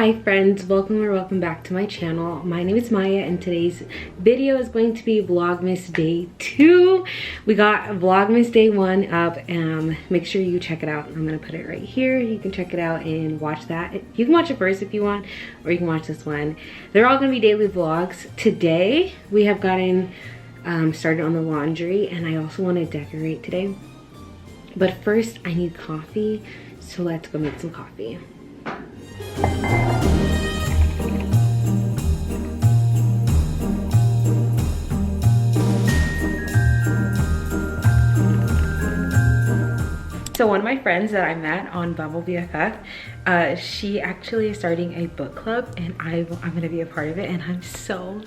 Hi friends, welcome back to my channel. My name is Maya and today's video is going to be Vlogmas Day 2. We got Vlogmas Day 1 up and make sure you check it out. I'm gonna put it right here. You can check it out and watch that. You can watch it first if you want, or you can watch this one. They're all gonna be daily vlogs. Today we have gotten started on the laundry and I also want to decorate today. But first I need coffee, so let's go make some coffee. So one of my friends that I met on Bumble BFF, she actually is starting a book club and I'm gonna be a part of it, and I'm so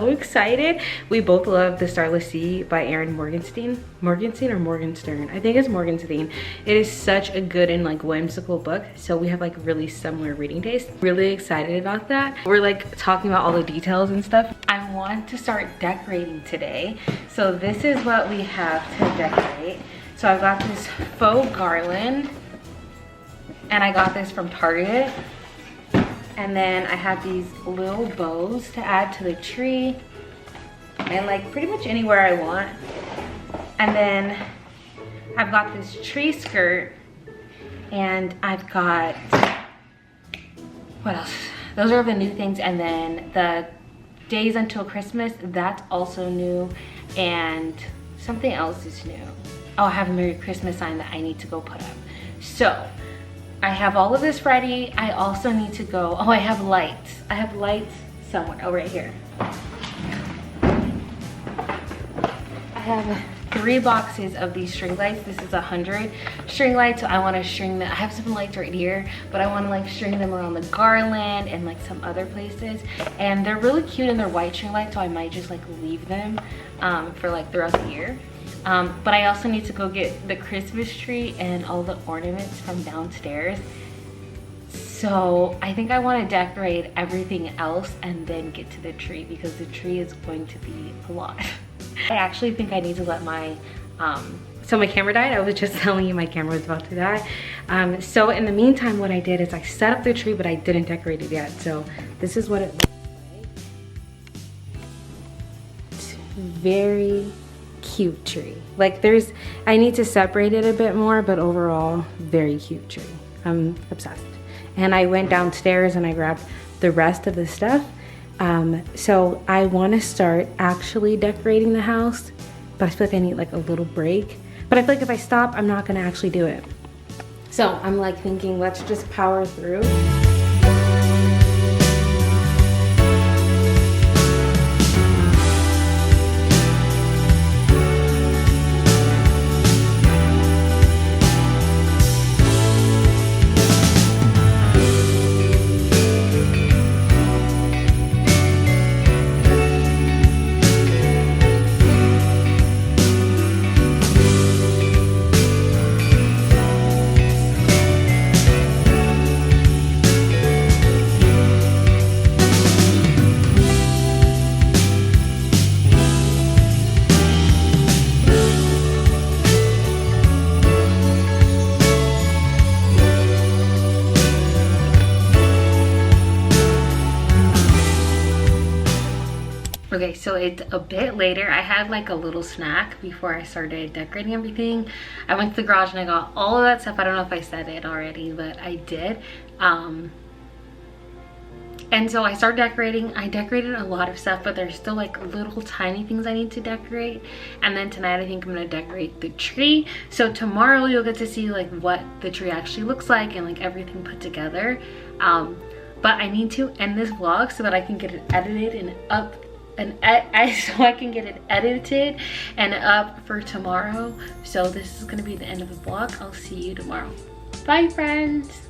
excited. We both love The Starless Sea by Erin Morgenstern. I think it's Morgenstern. It is such a good and like whimsical book, so we have like really similar reading taste. Really excited about that. We're like talking about all the details and stuff. I want to start decorating today, so this is what we have to decorate. So I've got this faux garland, and I got this from Target. And then I have these little bows to add to the tree, and like pretty much anywhere I want. And then I've got this tree skirt, and I've got, what else? Those are the new things. And then the days until Christmas, that's also new, and something else is new. Oh, I have a Merry Christmas sign that I need to go put up. So I have all of this ready. I also need to go, oh, I have lights. I have lights somewhere, oh, right here. I have 3 boxes of these string lights. This is 100 string lights, so I want to string them. I have some lights right here, but I want to like string them around the garland and like some other places. And they're really cute and they're white string lights, so I might just like leave them for like throughout the year. But I also need to go get the Christmas tree and all the ornaments from downstairs. So I think I want to decorate everything else and then get to the tree, because the tree is going to be a lot. I actually think I need to let my, so my camera died. I was just telling you my camera was about to die. So in the meantime, what I did is I set up the tree, but I didn't decorate it yet. So this is what it looks like. It's very cute tree. Like I need to separate it a bit more, but overall very cute tree. I'm obsessed. And I went downstairs and I grabbed the rest of the stuff. So I want to start actually decorating the house, but I feel like I need like a little break. But I feel like if I stop, I'm not gonna actually do it. So I'm like thinking, let's just power through. Okay, so it's a bit later. I had like a little snack before I started decorating everything. I went to the garage and I got all of that stuff. I don't know if I said it already, but I did. And so I started decorating. I decorated a lot of stuff, but there's still like little tiny things I need to decorate. And then tonight I think I'm gonna decorate the tree. So tomorrow you'll get to see like what the tree actually looks like and like everything put together. But I need to end this vlog so that I can get it edited and up. So I can get it edited and up for tomorrow. So this is gonna be the end of the vlog. I'll see you tomorrow. Bye friends.